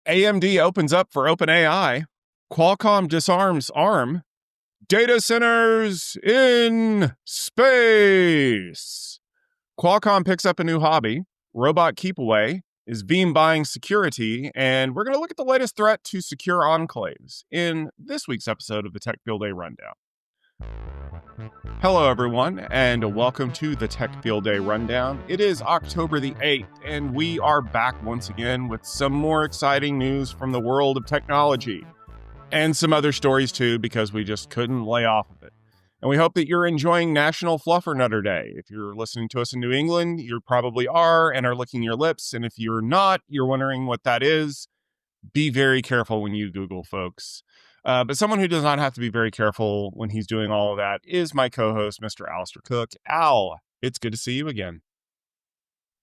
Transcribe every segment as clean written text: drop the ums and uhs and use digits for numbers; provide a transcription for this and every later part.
AMD opens up for OpenAI. Qualcomm disarms ARM. Data centers in space. Qualcomm picks up a new hobby. Robot keep away. Is Veeam buying security? And we're going to look at the latest threat to secure enclaves in this week's episode of the Tech Field Day Rundown. Hello, everyone, and welcome to the Tech Field Day Rundown. It is October the 8th, and we are back once again with some more exciting news from the world of technology. And some other stories, too, because we just couldn't lay off of it. And we hope that you're enjoying National Fluffernutter Day. If you're listening to us in New England, you probably are and are licking your lips. And if you're not, you're wondering what that is. Be very careful when you Google, folks. But someone who does not have to be very careful when he's doing all of that is my co-host, Mr. Alastair Cooke. Al, it's good to see you again.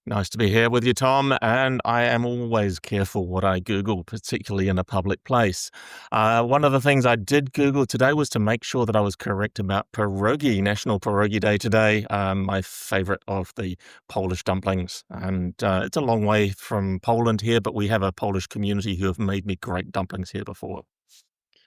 Nice to be here with you, Tom, and I am always careful what I Google, particularly in a public place. One of the things I did Google today was to make sure that I was correct about pierogi, National Pierogi Day today, my favorite of the Polish dumplings. And it's a long way from Poland here, but we have a Polish community who have made me great dumplings here before.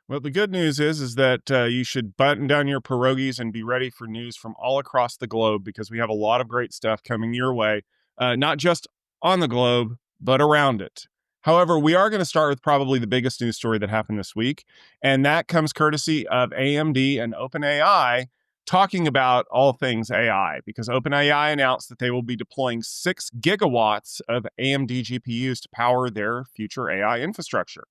Well, the good news is that you should button down your pierogies and be ready for news from all across the globe, because we have a lot of great stuff coming your way. Not just on the globe, but around it. However, we are going to start with probably the biggest news story that happened this week, and that comes courtesy of AMD and OpenAI talking about all things AI, because OpenAI announced that they will be deploying 6 gigawatts of AMD GPUs to power their future AI infrastructure.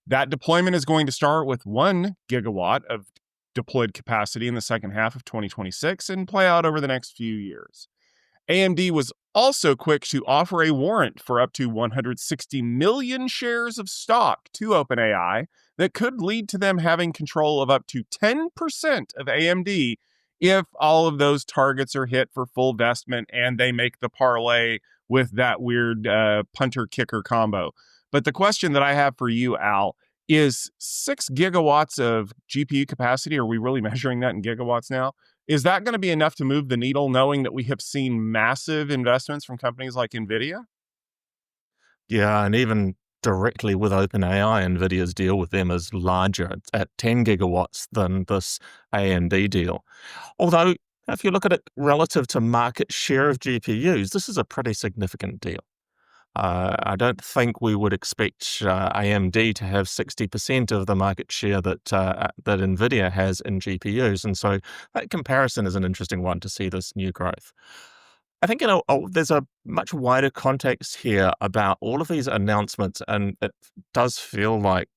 That deployment is going to start with 1 gigawatt of deployed capacity in the second half of 2026 and play out over the next few years. AMD was also quick to offer a warrant for up to 160 million shares of stock to OpenAI that could lead to them having control of up to 10% of AMD if all of those targets are hit for full vestment and they make the parlay with that weird punter-kicker combo. But the question that I have for you, Al, is 6 gigawatts of GPU capacity, are we really measuring that in gigawatts now? Is that going to be enough to move the needle, knowing that we have seen massive investments from companies like NVIDIA? Yeah, and even directly with OpenAI, NVIDIA's deal with them is larger at 10 gigawatts than this AMD deal. Although, if you look at it relative to market share of GPUs, this is a pretty significant deal. I don't think we would expect AMD to have 60% of the market share that NVIDIA has in GPUs. And so that comparison is an interesting one to see this new growth. I think there's a much wider context here about all of these announcements, and it does feel like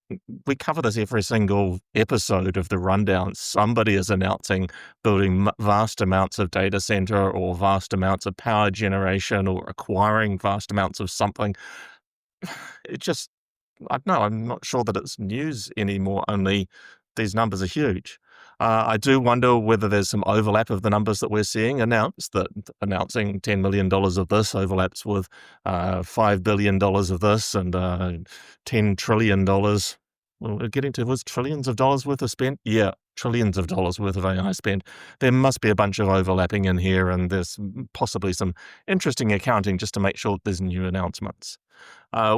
we cover this every single episode of the rundown. Somebody is announcing building vast amounts of data center or vast amounts of power generation or acquiring vast amounts of something. It just, I don't know, I'm not sure that it's news anymore, only these numbers are huge. I do wonder whether there's some overlap of the numbers that we're seeing announced, that announcing $10 million of this overlaps with $5 billion of this and $10 trillion. Well, we're getting to, was trillions of dollars worth of spent? Yeah, trillions of dollars worth of AI spent. There must be a bunch of overlapping in here, and there's possibly some interesting accounting just to make sure there's new announcements.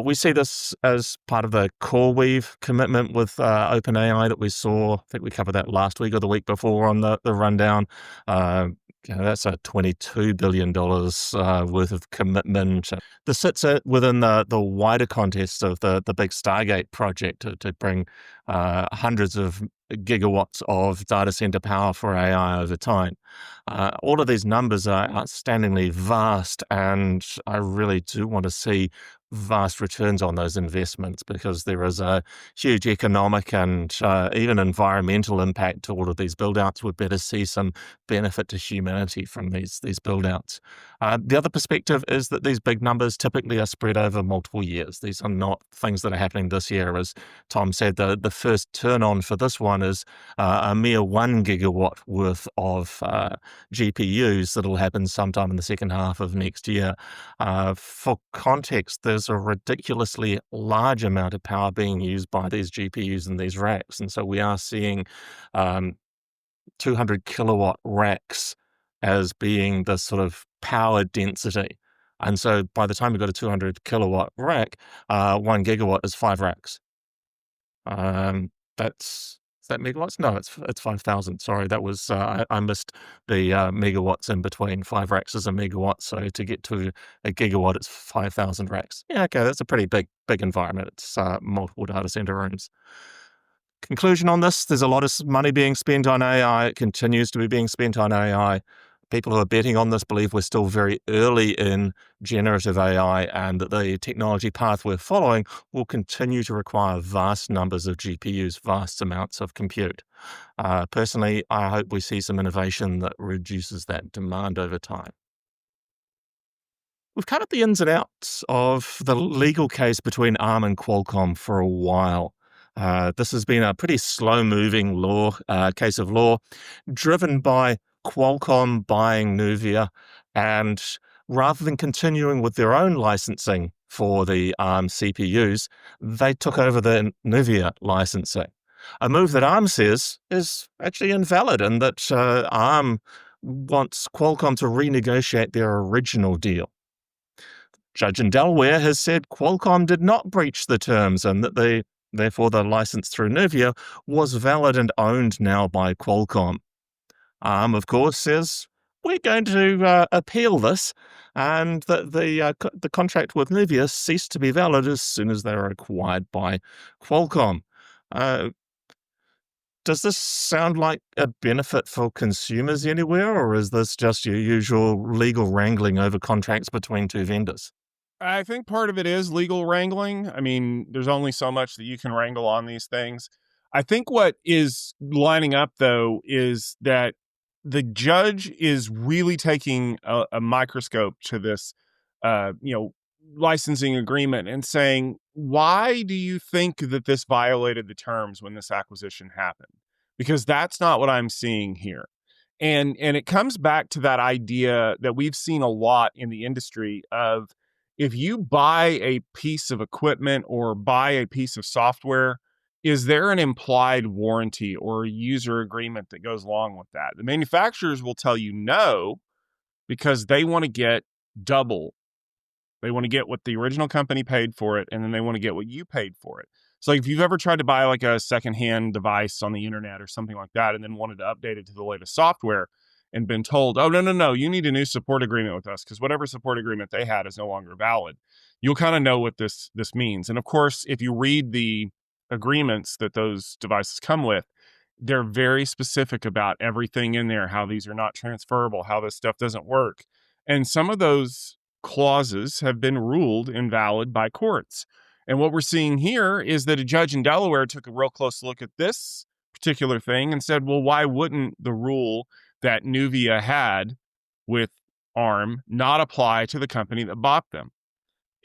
We see this as part of the CoreWeave commitment with OpenAI that we saw. I think we covered that last week or the week before on the rundown. That's a $22 billion worth of commitment. This sits within the wider context of the big Stargate project to bring hundreds of gigawatts of data center power for AI over time. All of these numbers are outstandingly vast, and I really do want to see vast returns on those investments, because there is a huge economic and even environmental impact to all of these build-outs. We'd better see some benefit to humanity from these build-outs. The other perspective is that these big numbers typically are spread over multiple years. These are not things that are happening this year. As Tom said, the first turn-on for this one is a mere 1 gigawatt worth of GPUs that'll happen sometime in the second half of next year. For context, there's a ridiculously large amount of power being used by these GPUs in these racks. And so we are seeing 200 kilowatt racks as being the sort of power density And so by the time you've got a 200 kilowatt rack, 1 gigawatt is 5 racks. That's is that megawatts? No, it's 5,000. Sorry, that was I missed the megawatts in between. 5 racks is a megawatt, so to get to a gigawatt, it's 5,000 racks. Yeah, okay, that's a pretty big environment. It's multiple data center rooms. Conclusion on this: there's a lot of money being spent on AI. It continues to be being spent on AI. People who are betting on this believe we're still very early in generative AI and that the technology path we're following will continue to require vast numbers of GPUs, vast amounts of compute. Personally, I hope we see some innovation that reduces that demand over time. We've covered the ins and outs of the legal case between ARM and Qualcomm for a while. This has been a pretty slow-moving case of law, driven by Qualcomm buying Nuvia, and rather than continuing with their own licensing for the ARM CPUs, they took over the Nuvia licensing. A move that ARM says is actually invalid, and that ARM wants Qualcomm to renegotiate their original deal. Judge in Delaware has said Qualcomm did not breach the terms and that therefore the license through Nuvia was valid and owned now by Qualcomm. ARM, of course, says we're going to appeal this, and that the contract with Nuvia ceased to be valid as soon as they were acquired by Qualcomm. Does this sound like a benefit for consumers anywhere, or is this just your usual legal wrangling over contracts between two vendors? I think part of it is legal wrangling. I mean, there's only so much that you can wrangle on these things. I think what is lining up, though, is that the judge is really taking a microscope to this, licensing agreement and saying, why do you think that this violated the terms when this acquisition happened? Because that's not what I'm seeing here. And it comes back to that idea that we've seen a lot in the industry of, if you buy a piece of equipment or buy a piece of software, is there an implied warranty or a user agreement that goes along with that? The manufacturers will tell you no, because they want to get double. They want to get what the original company paid for it, and then they want to get what you paid for it. So if you've ever tried to buy like a secondhand device on the internet or something like that, and then wanted to update it to the latest software and been told, oh, no, you need a new support agreement with us because whatever support agreement they had is no longer valid, you'll kind of know what this means. And of course, if you read the agreements that those devices come with, they're very specific about everything in there, how these are not transferable, how this stuff doesn't work. And some of those clauses have been ruled invalid by courts. And what we're seeing here is that a judge in Delaware took a real close look at this particular thing and said, well, why wouldn't the rule that Nuvia had with ARM not apply to the company that bought them?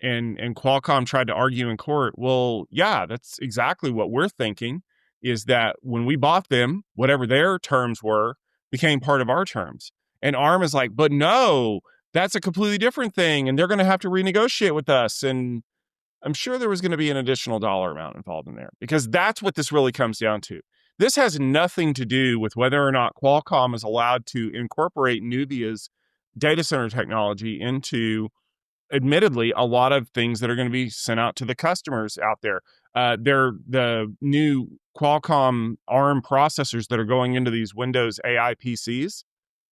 And Qualcomm tried to argue in court, well, yeah, that's exactly what we're thinking, is that when we bought them, whatever their terms were became part of our terms. And ARM is like, but no, that's a completely different thing, and they're going to have to renegotiate with us. And I'm sure there was going to be an additional dollar amount involved in there, because that's what this really comes down to. This has nothing to do with whether or not Qualcomm is allowed to incorporate Nuvia's data center technology into, admittedly, a lot of things that are going to be sent out to the customers out there. They're the new Qualcomm ARM processors that are going into these Windows AI PCs.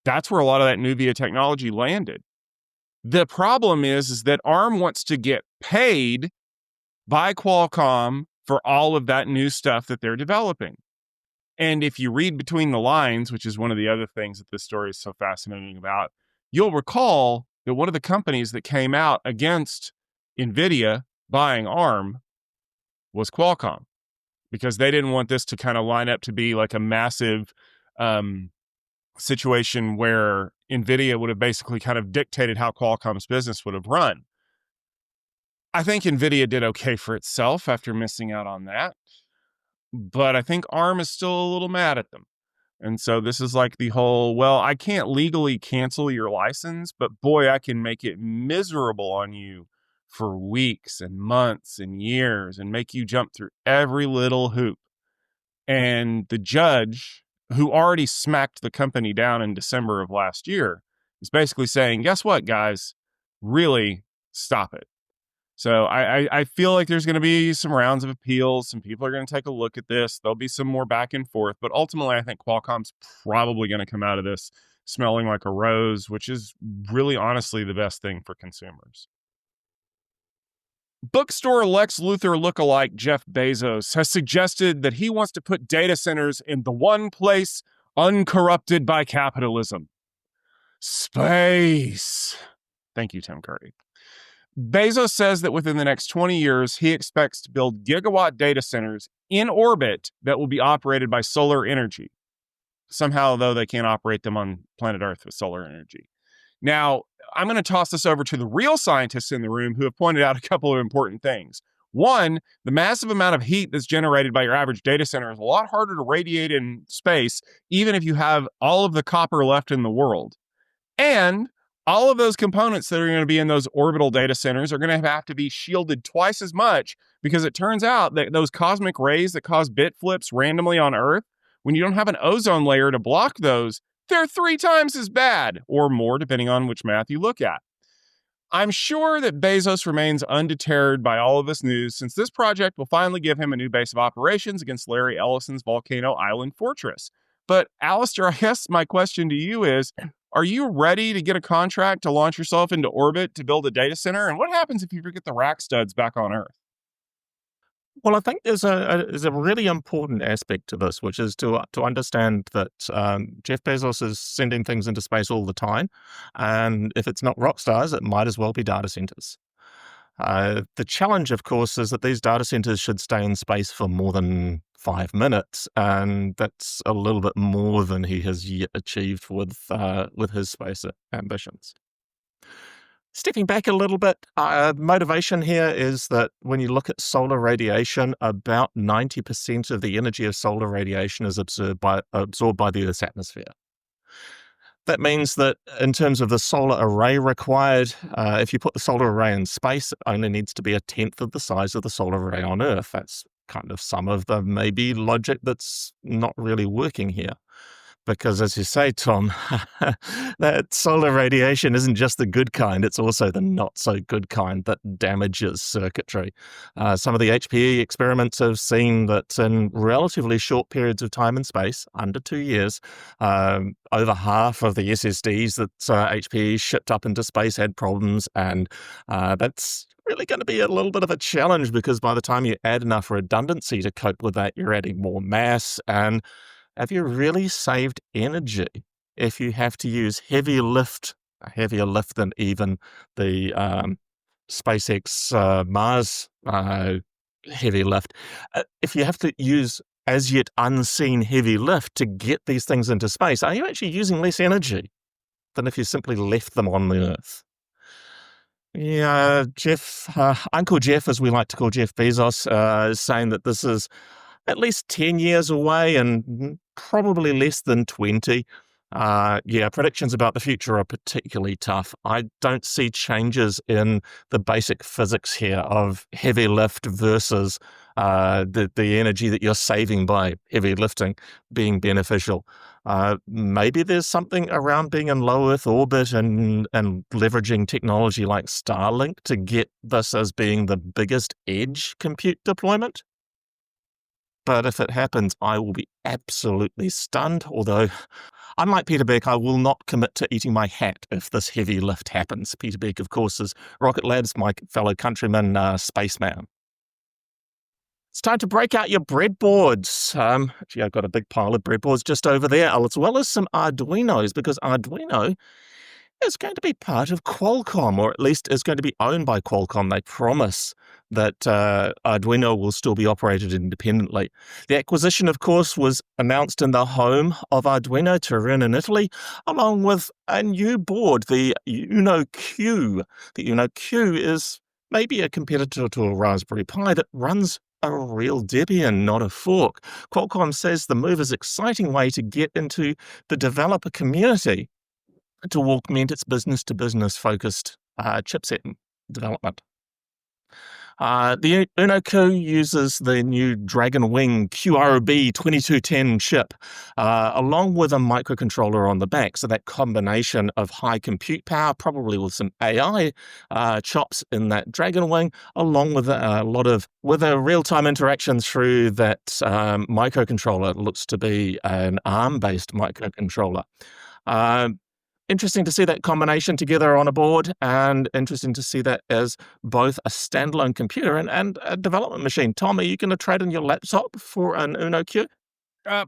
That's where a lot of that Nuvia technology landed. The problem is that ARM wants to get paid by Qualcomm for all of that new stuff that they're developing. And if you read between the lines, which is one of the other things that this story is so fascinating about, you'll recall that one of the companies that came out against NVIDIA buying ARM was Qualcomm, because they didn't want this to kind of line up to be like a massive situation where NVIDIA would have basically kind of dictated how Qualcomm's business would have run. I think NVIDIA did okay for itself after missing out on that, but I think ARM is still a little mad at them. And so this is like the whole, well, I can't legally cancel your license, but boy, I can make it miserable on you for weeks and months and years and make you jump through every little hoop. And the judge, who already smacked the company down in December of last year, is basically saying, guess what, guys? really stop it. So I feel like there's going to be some rounds of appeals. Some people are going to take a look at this. There'll be some more back and forth. But ultimately, I think Qualcomm's probably going to come out of this smelling like a rose, which is really honestly the best thing for consumers. Bookstore Lex Luthor lookalike Jeff Bezos has suggested that he wants to put data centers in the one place uncorrupted by capitalism: space. Thank you, Tim Curry. Bezos says that within the next 20 years, he expects to build gigawatt data centers in orbit that will be operated by solar energy. Somehow, though, they can't operate them on planet Earth with solar energy. Now, I'm going to toss this over to the real scientists in the room who have pointed out a couple of important things. One, the massive amount of heat that's generated by your average data center is a lot harder to radiate in space, even if you have all of the copper left in the world. And all of those components that are going to be in those orbital data centers are going to have to be shielded twice as much, because it turns out that those cosmic rays that cause bit flips randomly on Earth, when you don't have an ozone layer to block those, they're 3 times as bad, or more, depending on which math you look at. I'm sure that Bezos remains undeterred by all of this news, since this project will finally give him a new base of operations against Larry Ellison's Volcano Island fortress. But Alastair, I guess my question to you is, are you ready to get a contract to launch yourself into orbit to build a data center? And what happens if you forget the rack studs back on Earth? Well, I think there's a really important aspect to this, which is to understand that Jeff Bezos is sending things into space all the time, and if it's not rock stars, it might as well be data centers. The challenge, of course, is that these data centers should stay in space for more than 5 minutes, and that's a little bit more than he has yet achieved with his space ambitions. Stepping back a little bit, motivation here is that when you look at solar radiation, about 90% of the energy of solar radiation is absorbed by the Earth's atmosphere. That means that in terms of the solar array required, if you put the solar array in space, it only needs to be 1/10 of the size of the solar array on Earth. That's kind of some of the maybe logic that's not really working here. Because as you say, Tom, that solar radiation isn't just the good kind, it's also the not so good kind that damages circuitry. Some of the HPE experiments have seen that in relatively short periods of time and space, under 2 years, over half of the SSDs that HPE shipped up into space had problems, and that's really going to be a little bit of a challenge, because by the time you add enough redundancy to cope with that, you're adding more mass. And have you really saved energy if you have to use heavier lift than even the SpaceX Mars heavy lift? If you have to use as yet unseen heavy lift to get these things into space, are you actually using less energy than if you simply left them on the Earth? Yeah, Uncle Jeff, as we like to call Jeff Bezos, is saying that this is at least 10 years away and probably less than 20. Predictions about the future are particularly tough. I don't see changes in the basic physics here of heavy lift versus the energy that you're saving by heavy lifting being beneficial. Maybe there's something around being in low Earth orbit and leveraging technology like Starlink to get this as being the biggest edge compute deployment. But if it happens, I will be absolutely stunned, although, unlike Peter Beck, I will not commit to eating my hat if this heavy lift happens. Peter Beck, of course, is Rocket Lab's my fellow countryman, spaceman. It's time to break out your breadboards. Actually, I've got a big pile of breadboards just over there, as well as some Arduinos, because Arduino is going to be part of Qualcomm, or at least is going to be owned by Qualcomm. They promise that Arduino will still be operated independently. The acquisition, of course, was announced in the home of Arduino, Turin in Italy, along with a new board, the Uno Q. The Uno Q is maybe a competitor to a Raspberry Pi that runs a real Debian, not a fork. Qualcomm says the move is an exciting way to get into the developer community to augment its business-to-business focused chipset development. The Uno Q uses the new Dragon Wing QRB 2210 chip, along with a microcontroller on the back. So that combination of high compute power, probably with some AI chops in that Dragon Wing, along with with a real-time interaction through that microcontroller. It looks to be an ARM-based microcontroller. Interesting to see that combination together on a board, and interesting to see that as both a standalone computer and a development machine. Tom, are you going to trade in your laptop for an Uno Q?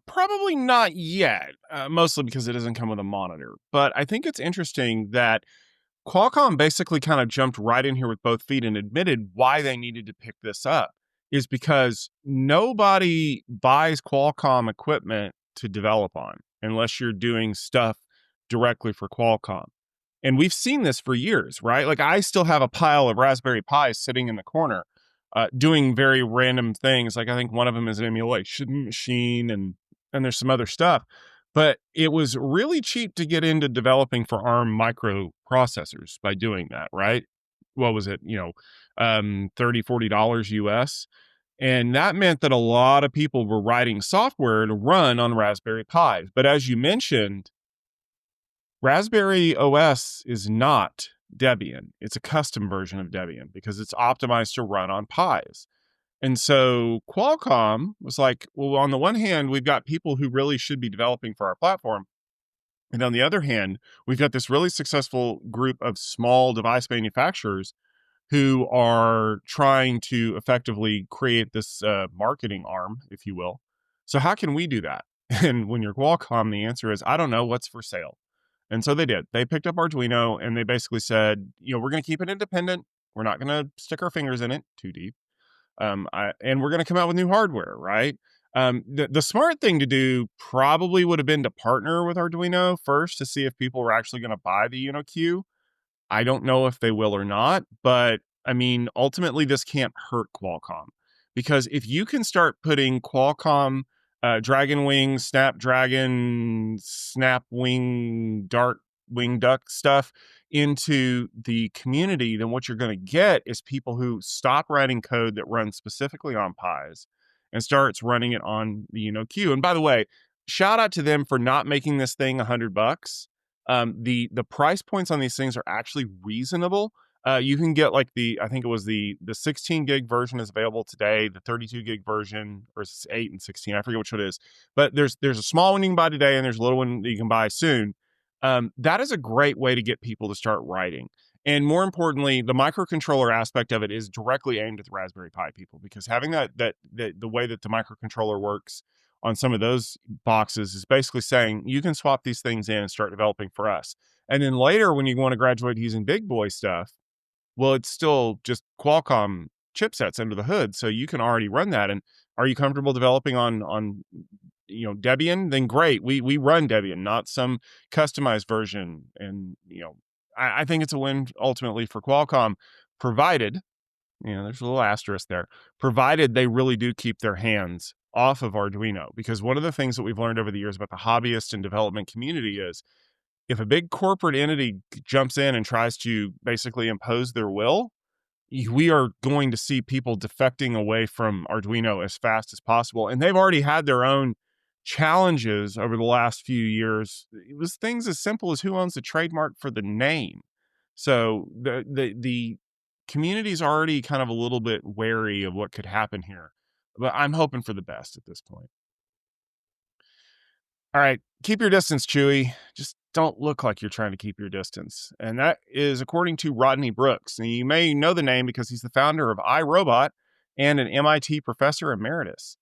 Probably not yet, mostly because it doesn't come with a monitor. But I think it's interesting that Qualcomm basically kind of jumped right in here with both feet and admitted why they needed to pick this up is because nobody buys Qualcomm equipment to develop on unless you're doing stuff directly for Qualcomm. And we've seen this for years, right? Like I still have a pile of Raspberry Pis sitting in the corner doing very random things. Like I think one of them is an emulation machine and there's some other stuff. But it was really cheap to get into developing for ARM microprocessors by doing that, right? What was it? $30-$40 US. And that meant that a lot of people were writing software to run on Raspberry Pis. But as you mentioned, Raspberry OS is not Debian. It's a custom version of Debian because it's optimized to run on Pis. And so Qualcomm was like, well, on the one hand, we've got people who really should be developing for our platform. And on the other hand, we've got this really successful group of small device manufacturers who are trying to effectively create this marketing arm, if you will. So how can we do that? And when you're Qualcomm, the answer is, I don't know what's for sale. And so they did. They picked up Arduino and they basically said, we're going to keep it independent. We're not going to stick our fingers in it too deep. And we're going to come out with new hardware, right? The smart thing to do probably would have been to partner with Arduino first to see if people were actually going to buy the UnoQ. I don't know if they will or not, but I mean, ultimately, this can't hurt Qualcomm because if you can start putting Qualcomm Dragon Wing, Snapdragon, Snapwing, Dart Wing Duck stuff into the community, then what you're going to get is people who stop writing code that runs specifically on Pis and starts running it on the UnoQ. And by the way, shout out to them for not making this thing $100. The price points on these things are actually reasonable. You can get like I think it was the 16 gig version is available today, the 32 gig version, or 8 and 16, I forget which one it is. But there's a small one you can buy today, and there's a little one that you can buy soon. That is a great way to get people to start writing. And more importantly, the microcontroller aspect of it is directly aimed at the Raspberry Pi people, because having the way that the microcontroller works on some of those boxes is basically saying you can swap these things in and start developing for us. And then later, when you want to graduate using big boy stuff, well, it's still just Qualcomm chipsets under the hood, so you can already run that. And are you comfortable developing on Debian? Then great, we run Debian, not some customized version. And I think it's a win ultimately for Qualcomm, provided there's a little asterisk there, provided they really do keep their hands off of Arduino. Because one of the things that we've learned over the years about the hobbyist and development community is if a big corporate entity jumps in and tries to basically impose their will, we are going to see people defecting away from Arduino as fast as possible. And they've already had their own challenges over the last few years. It was things as simple as who owns the trademark for the name. So the community's already kind of a little bit wary of what could happen here. But I'm hoping for the best at this point. All right, keep your distance, Chewy. Just don't look like you're trying to keep your distance. And that is according to Rodney Brooks. And you may know the name because he's the founder of iRobot and an MIT professor emeritus.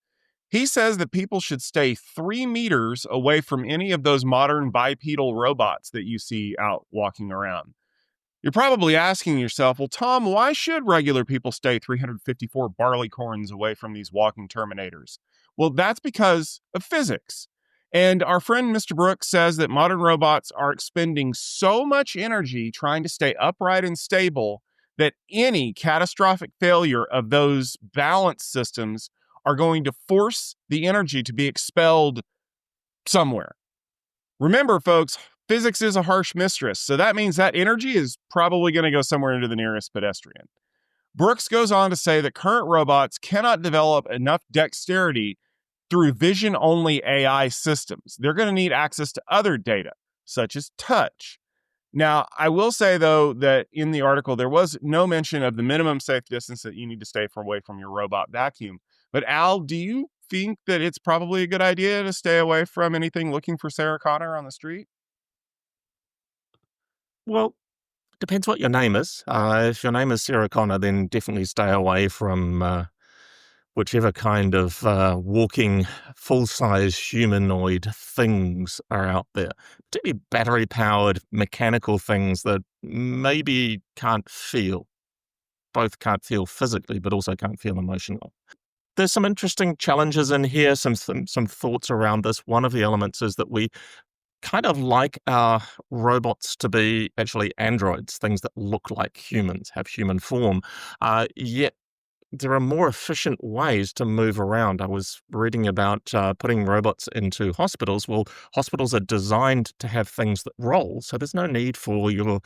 He says that people should stay 3 meters away from any of those modern bipedal robots that you see out walking around. You're probably asking yourself, well, Tom, why should regular people stay 354 barleycorns away from these walking terminators? Well, that's because of physics. And our friend Mr. Brooks says that modern robots are expending so much energy trying to stay upright and stable that any catastrophic failure of those balance systems are going to force the energy to be expelled somewhere. Remember, folks, physics is a harsh mistress, so that means that energy is probably going to go somewhere into the nearest pedestrian. Brooks goes on to say that current robots cannot develop enough dexterity through vision-only AI systems. They're going to need access to other data, such as touch. Now, I will say, though, that in the article, there was no mention of the minimum safe distance that you need to stay away from your robot vacuum. But Al, do you think that it's probably a good idea to stay away from anything looking for Sarah Connor on the street? Well, depends what your name is. If your name is Sarah Connor, then definitely stay away from whichever kind of walking full-size humanoid things are out there, particularly battery-powered mechanical things that maybe can't feel. Both can't feel physically, but also can't feel emotionally. There's some interesting challenges in here, some thoughts around this. One of the elements is that we kind of like our robots to be actually androids, things that look like humans, have human form, yet there are more efficient ways to move around. I was reading about putting robots into hospitals. Well, hospitals are designed to have things that roll, so there's no need for your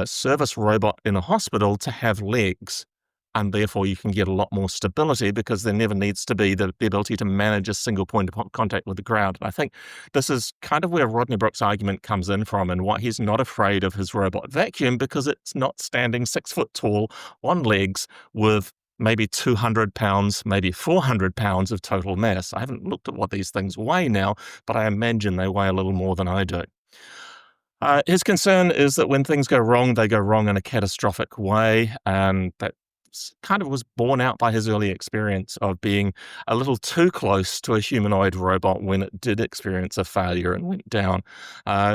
service robot in a hospital to have legs. And therefore, you can get a lot more stability because there never needs to be the ability to manage a single point of contact with the ground. And I think this is kind of where Rodney Brooks' argument comes in from and why he's not afraid of his robot vacuum, because it's not standing 6 foot tall on legs with maybe 200 pounds, maybe 400 pounds of total mass. I haven't looked at what these things weigh now, but I imagine they weigh a little more than I do. His concern is that when things go wrong, they go wrong in a catastrophic way, and that kind of was borne out by his early experience of being a little too close to a humanoid robot when it did experience a failure and went down.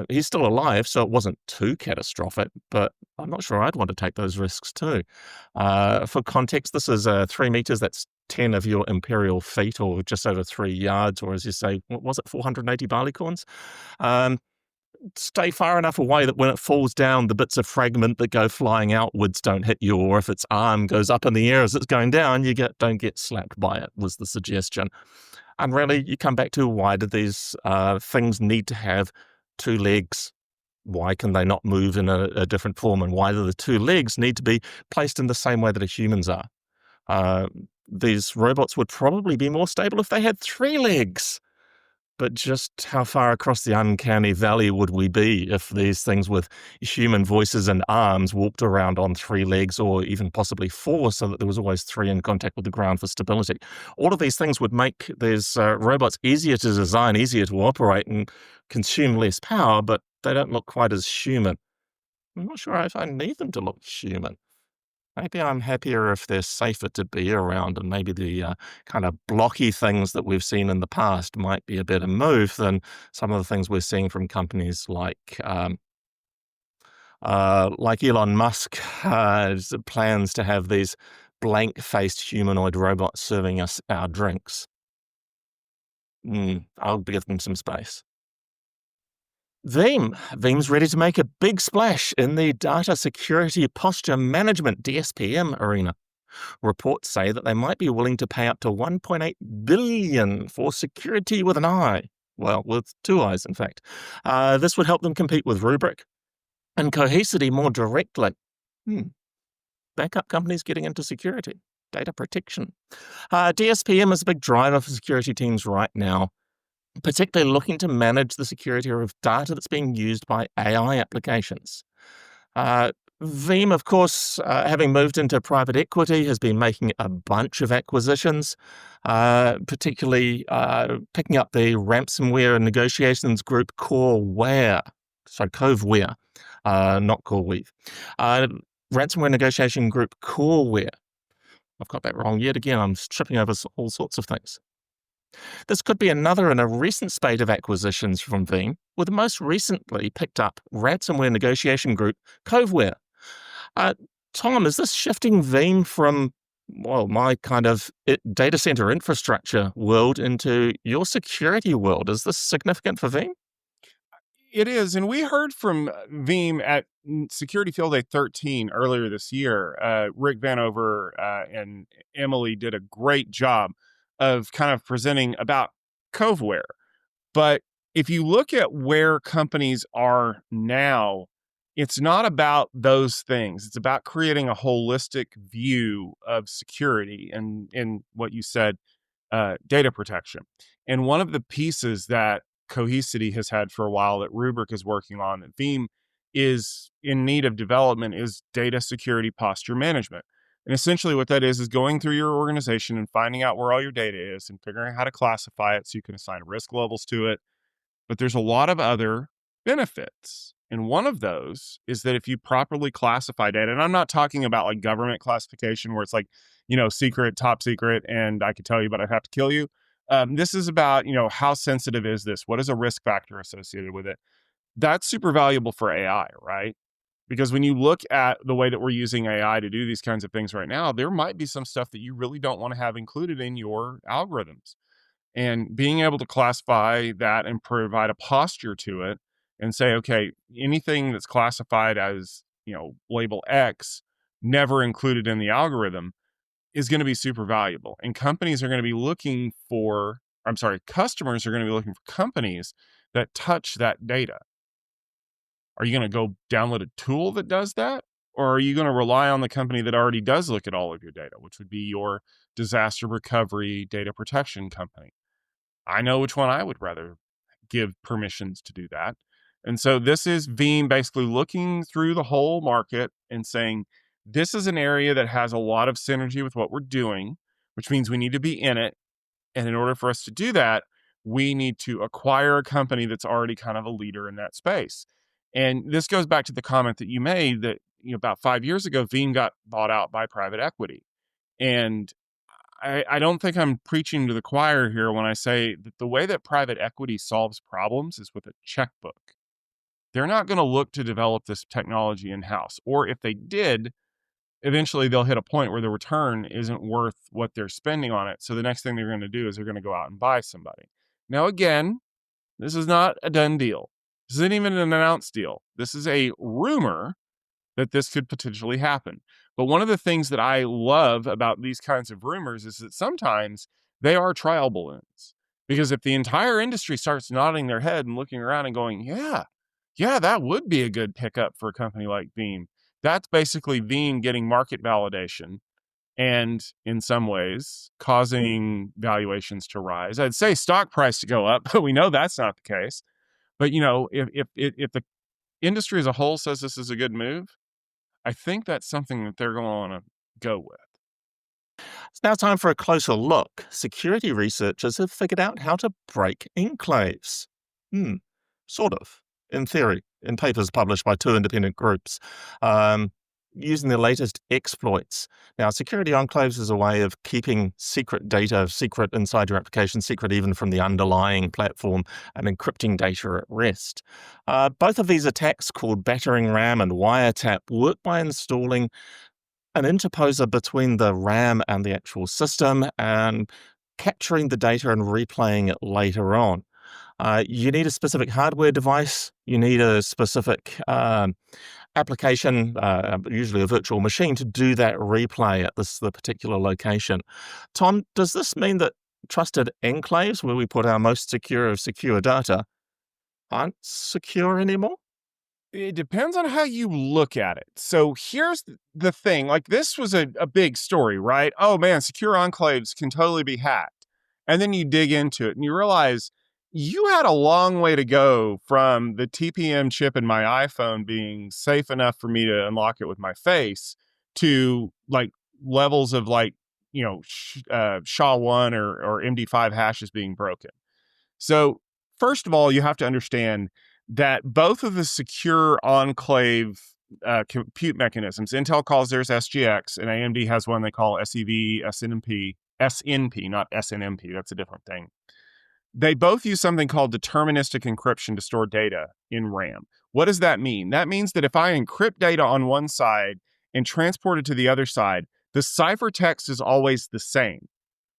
He's still alive, so it wasn't too catastrophic, but I'm not sure I'd want to take those risks too. For context, this is 3 meters, that's 10 of your imperial feet, or just over 3 yards, or as you say, what was it, 480 barleycorns? Stay far enough away that when it falls down, the bits of fragment that go flying outwards don't hit you, or if its arm goes up in the air as it's going down, don't get slapped by it, was the suggestion. And really, you come back to, why do these things need to have 2 legs? Why can they not move in a different form? And why do the 2 legs need to be placed in the same way that humans are? These robots would probably be more stable if they had 3 legs. But just how far across the uncanny valley would we be if these things with human voices and arms walked around on 3 legs, or even possibly 4, so that there was always 3 in contact with the ground for stability? All of these things would make these robots easier to design, easier to operate, and consume less power, but they don't look quite as human. I'm not sure if I need them to look human. Maybe I'm happier if they're safer to be around, and maybe the kind of blocky things that we've seen in the past might be a better move than some of the things we're seeing from companies like Elon Musk plans to have these blank-faced humanoid robots serving us our drinks. I'll give them some space. Veeam's ready to make a big splash in the data security posture management (DSPM) arena. Reports say that they might be willing to pay up to $1.8 billion for security with an eye. Well, with 2 eyes, in fact. This would help them compete with Rubrik and Cohesity more directly. Backup companies getting into security, data protection. DSPM is a big driver for security teams right now, particularly looking to manage the security of data that's being used by AI applications. Veeam, of course, having moved into private equity, has been making a bunch of acquisitions, particularly picking up the ransomware negotiations group Coveware, not CoreWeave. Ransomware negotiation group Coveware. I've got that wrong yet again. I'm tripping over all sorts of things. This could be another in a recent spate of acquisitions from Veeam, with the most recently picked up ransomware negotiation group Coveware. Tom, is this shifting Veeam from, well, my kind of data center infrastructure world into your security world? Is this significant for Veeam? It is, and we heard from Veeam at Security Field Day 13 earlier this year. Rick Vanover and Emily did a great job of kind of presenting about Coveware. But if you look at where companies are now, it's not about those things. It's about creating a holistic view of security and in what you said, data protection. And one of the pieces that Cohesity has had for a while that Rubrik is working on, that Veeam is in need of development, is data security posture management. And essentially what that is going through your organization and finding out where all your data is and figuring out how to classify it so you can assign risk levels to it. But there's a lot of other benefits. And one of those is that if you properly classify data, and I'm not talking about like government classification where it's like, secret, top secret, and I could tell you, but I'd have to kill you. This is about, how sensitive is this? What is a risk factor associated with it? That's super valuable for AI, right? Because when you look at the way that we're using AI to do these kinds of things right now, there might be some stuff that you really don't want to have included in your algorithms. And being able to classify that and provide a posture to it and say, okay, anything that's classified as, label X, never included in the algorithm, is going to be super valuable. And companies are going to be looking for, I'm sorry, customers are going to be looking for companies that touch that data. Are you going to go download a tool that does that? Or are you going to rely on the company that already does look at all of your data, which would be your disaster recovery data protection company? I know which one I would rather give permissions to do that. And so this is Veeam basically looking through the whole market and saying, this is an area that has a lot of synergy with what we're doing, which means we need to be in it. And in order for us to do that, we need to acquire a company that's already kind of a leader in that space. And this goes back to the comment that you made that, about 5 years ago, Veeam got bought out by private equity. And I don't think I'm preaching to the choir here when I say that the way that private equity solves problems is with a checkbook. They're not going to look to develop this technology in-house. Or if they did, eventually they'll hit a point where the return isn't worth what they're spending on it. So the next thing they're going to do is they're going to go out and buy somebody. Now, again, this is not a done deal. This isn't even an announced deal. This is a rumor that this could potentially happen. But one of the things that I love about these kinds of rumors is that sometimes they are trial balloons. Because if the entire industry starts nodding their head and looking around and going, yeah, that would be a good pickup for a company like Veeam. That's basically Veeam getting market validation and in some ways causing valuations to rise. I'd say stock price to go up, but we know that's not the case. But if the industry as a whole says this is a good move, I think that's something that they're going to want to go with. It's now time for a closer look. Security researchers have figured out how to break enclaves. Sort of, in theory, in papers published by 2 independent groups, using the latest exploits. Now, security enclaves is a way of keeping secret data secret inside your application, secret even from the underlying platform, and encrypting data at rest. Both of these attacks, called Battering RAM and Wiretap, work by installing an interposer between the RAM and the actual system and capturing the data and replaying it later on. You need a specific hardware device. You need a specific application, usually a virtual machine, to do that replay at the particular location. Tom, does this mean that trusted enclaves, where we put our most secure of secure data, aren't secure anymore? It depends on how you look at it. So here's the thing. Like, this was a big story, right? Oh man, secure enclaves can totally be hacked. And then you dig into it and you realize you had a long way to go from the TPM chip in my iPhone being safe enough for me to unlock it with my face to like levels of like, SHA-1 or MD5 hashes being broken. So first of all, you have to understand that both of the secure enclave compute mechanisms, Intel calls theirs SGX, and AMD has one they call SEV-SNP, SNP, not SNMP. That's a different thing. They both use something called deterministic encryption to store data in RAM. What does that mean? That means that if I encrypt data on one side and transport it to the other side, the ciphertext is always the same,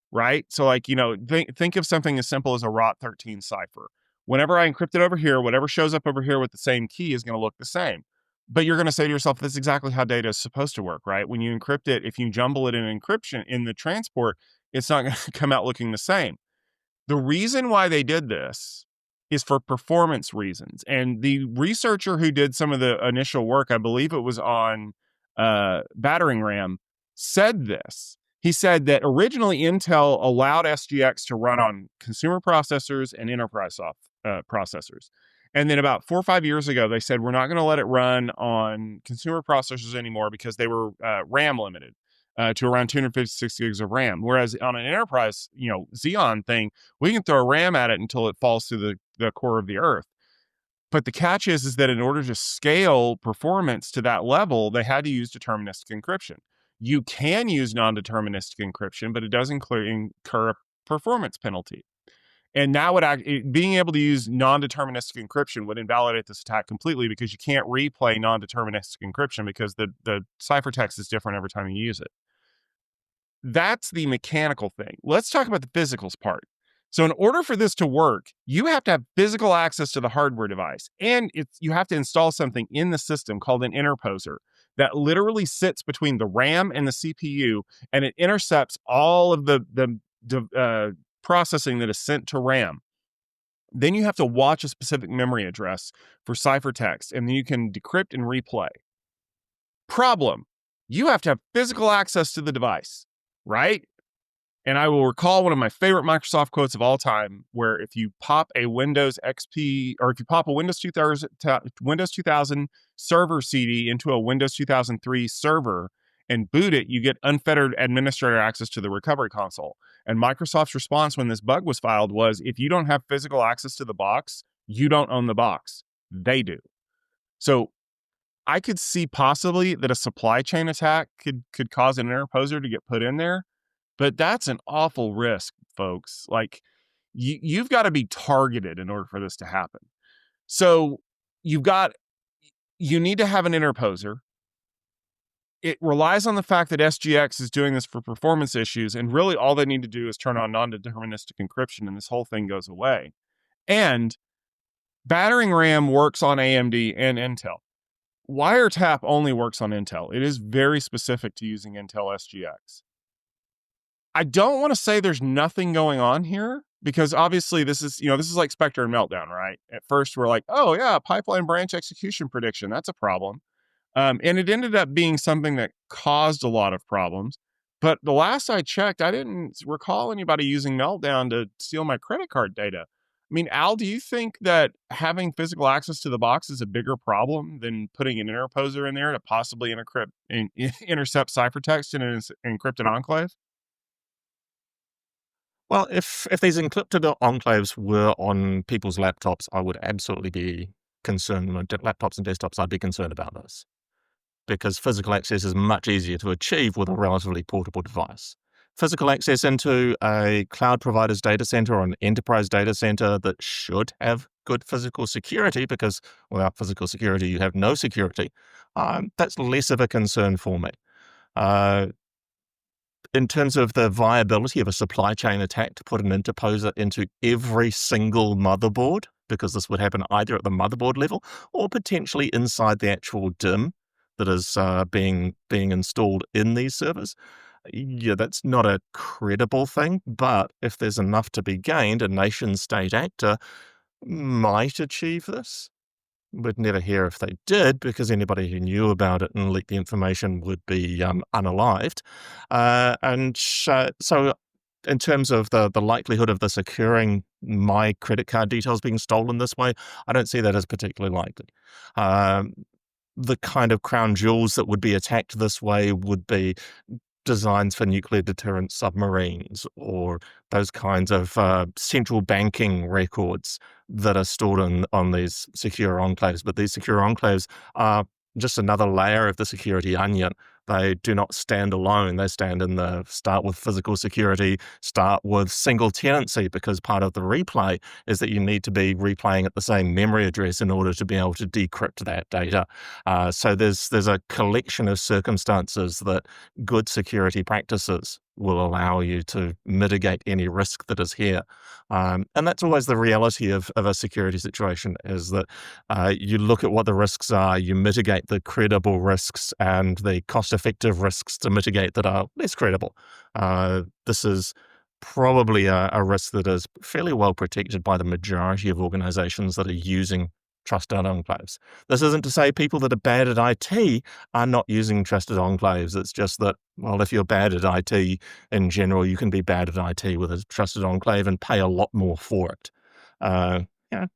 right? So like, think of something as simple as a ROT13 cipher. Whenever I encrypt it over here, whatever shows up over here with the same key is going to look the same. But you're going to say to yourself, this is exactly how data is supposed to work, right? When you encrypt it, if you jumble it in encryption in the transport, it's not going to come out looking the same. The reason why they did this is for performance reasons. And the researcher who did some of the initial work, I believe it was on Battering RAM, said this. He said that originally Intel allowed SGX to run on consumer processors and enterprise processors. And then about 4 or 5 years ago, they said, we're not going to let it run on consumer processors anymore because they were RAM limited to around 256 gigs of RAM. Whereas on an enterprise, Xeon thing, we can throw RAM at it until it falls to the core of the earth. But the catch is that in order to scale performance to that level, they had to use deterministic encryption. You can use non-deterministic encryption, but it does incur a performance penalty. And now being able to use non-deterministic encryption would invalidate this attack completely, because you can't replay non-deterministic encryption because the ciphertext is different every time you use it. That's the mechanical thing. Let's talk about the physicals part. So in order for this to work, you have to have physical access to the hardware device. And you have to install something in the system called an interposer that literally sits between the RAM and the CPU, and it intercepts all of the processing that is sent to RAM. Then you have to watch a specific memory address for ciphertext, and then you can decrypt and replay. Problem: you have to have physical access to the device, right? And I will recall one of my favorite Microsoft quotes of all time, where if you pop a Windows XP, or if you pop a Windows 2000 server CD into a Windows 2003 server and boot it, you get unfettered administrator access to the recovery console. And Microsoft's response when this bug was filed was, if you don't have physical access to the box, you don't own the box. They do. So I could see possibly that a supply chain attack could cause an interposer to get put in there. But that's an awful risk, folks. Like, you've got to be targeted in order for this to happen. So you need to have an interposer. It relies on the fact that SGX is doing this for performance issues, and really all they need to do is turn on non-deterministic encryption, and this whole thing goes away. And Battering RAM works on AMD and Intel. Wiretap only works on Intel. It is very specific to using Intel SGX. I don't want to say there's nothing going on here, because obviously this is like Spectre and Meltdown, right? At first we're like, oh yeah, pipeline branch execution prediction, that's a problem. And it ended up being something that caused a lot of problems. But the last I checked, I didn't recall anybody using Meltdown to steal my credit card data. I mean, Al, do you think that having physical access to the box is a bigger problem than putting an interposer in there to possibly intercept ciphertext in an encrypted enclave? Well, if these encrypted enclaves were on people's laptops, I would absolutely be concerned. Laptops and desktops, I'd be concerned about this, because physical access is much easier to achieve with a relatively portable device. Physical access into a cloud provider's data center or an enterprise data center that should have good physical security, because without physical security, you have no security, that's less of a concern for me. In terms of the viability of a supply chain attack to put an interposer into every single motherboard, because this would happen either at the motherboard level or potentially inside the actual DIMM that is being installed in these servers, yeah, that's not a credible thing. But if there's enough to be gained, a nation-state actor might achieve this. We'd never hear if they did, because anybody who knew about it and leaked the information would be unalived. So in terms of the likelihood of this occurring, my credit card details being stolen this way, I don't see that as particularly likely. The kind of crown jewels that would be attacked this way would be designs for nuclear deterrent submarines, or those kinds of central banking records that are stored on these secure enclaves. But these secure enclaves are just another layer of the security onion. They do not stand alone. They start with physical security, start with single tenancy, because part of the replay is that you need to be replaying at the same memory address in order to be able to decrypt that data. So there's a collection of circumstances that good security practices will allow you to mitigate any risk that is here. And that's always the reality of a security situation, is that you look at what the risks are, you mitigate the credible risks and the cost-effective risks to mitigate that are less credible. This is probably a risk that is fairly well protected by the majority of organizations that are using trusted enclaves. This isn't to say people that are bad at IT are not using trusted enclaves. It's just that, well, if you're bad at IT in general, you can be bad at IT with a trusted enclave and pay a lot more for it. Uh, yeah,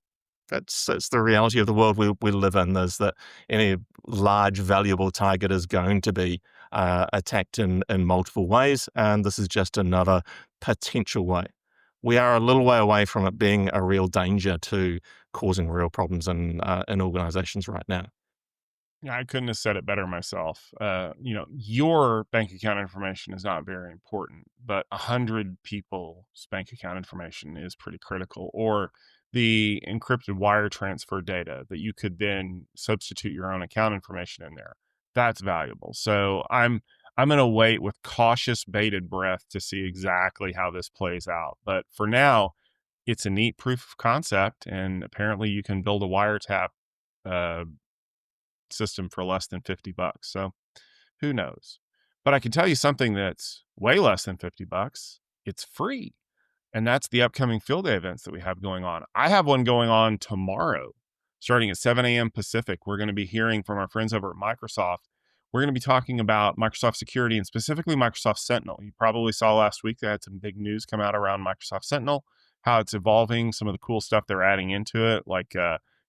that's the reality of the world we live in, is that any large, valuable target is going to be attacked in multiple ways, and this is just another potential way. We are a little way away from it being a real danger to causing real problems in organizations right now. Yeah, I couldn't have said it better myself. Your bank account information is not very important, but 100 people's bank account information is pretty critical. Or the encrypted wire transfer data that you could then substitute your own account information in there. That's valuable. So I'm going to wait with cautious bated breath to see exactly how this plays out. But for now, it's a neat proof of concept, and apparently you can build a wiretap uh, system for less than $50. So who knows? But I can tell you something that's way less than $50. It's free. And that's the upcoming field day events that we have going on. I have one going on tomorrow, starting at 7 a.m. Pacific. We're going to be hearing from our friends over at Microsoft. We're going to be talking about Microsoft security and specifically Microsoft Sentinel. You probably saw last week they had some big news come out around Microsoft Sentinel, how it's evolving, some of the cool stuff they're adding into it, like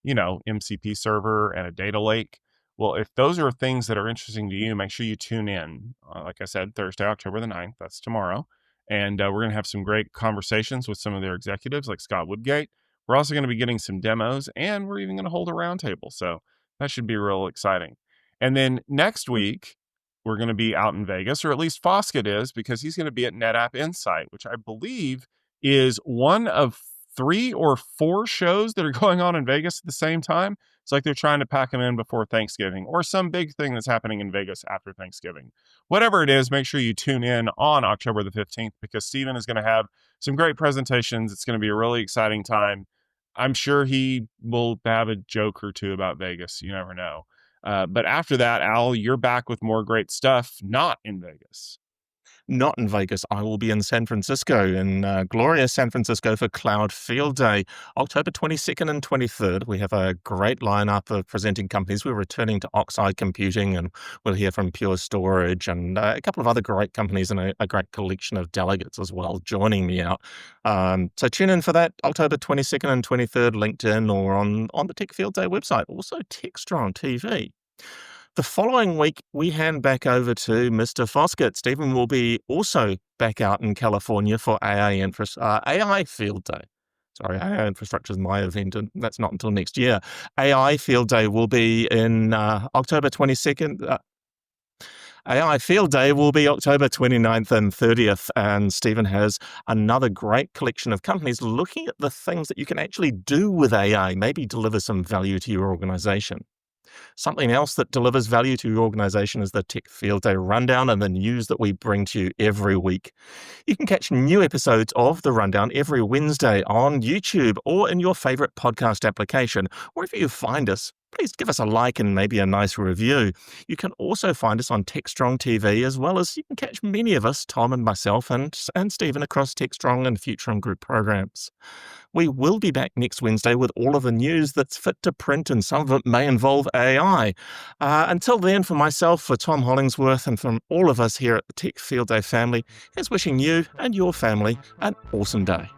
MCP server and a data lake. Well, if those are things that are interesting to you, make sure you tune in. Like I said, Thursday, October the 9th, that's tomorrow. And we're going to have some great conversations with some of their executives like Scott Woodgate. We're also going to be getting some demos, and we're even going to hold a roundtable. So that should be real exciting. And then next week, we're going to be out in Vegas, or at least Foskett is, because he's going to be at NetApp Insight, which I believe is one of 3 or 4 shows that are going on in Vegas at the same time. It's like they're trying to pack them in before Thanksgiving or some big thing that's happening in Vegas after Thanksgiving. Whatever it is, make sure you tune in on October the 15th because Stephen is going to have some great presentations. It's going to be a really exciting time. I'm sure he will have a joke or two about Vegas. You never know. But after that, Al, you're back with more great stuff, not in Vegas. Not in Vegas. I will be in San Francisco, in glorious San Francisco for Cloud Field Day, October 22nd and 23rd. We have a great lineup of presenting companies. We're returning to Oxide Computing, and we'll hear from Pure Storage and a couple of other great companies and a great collection of delegates as well joining me out. So tune in for that, October 22nd and 23rd, LinkedIn or on the Tech Field Day website. Also, TechStrong TV. The following week, we hand back over to Mr. Foskett. Stephen will be also back out in California for AI Field Day. Sorry, AI Infrastructure is my event, and that's not until next year. AI Field Day will be in October 22nd. AI Field Day will be October 29th and 30th, and Stephen has another great collection of companies looking at the things that you can actually do with AI, maybe deliver some value to your organization. Something else that delivers value to your organization is the Tech Field Day Rundown and the news that we bring to you every week. You can catch new episodes of the Rundown every Wednesday on YouTube or in your favorite podcast application. Wherever you find us, please give us a like and maybe a nice review. You can also find us on TechStrong TV, as well as you can catch many of us, Tom and myself and Stephen, across TechStrong and Futurum Group programs. We will be back next Wednesday with all of the news that's fit to print, and some of it may involve AI. Until then, for myself, for Tom Hollingsworth, and from all of us here at the Tech Field Day family, here's wishing you and your family an awesome day.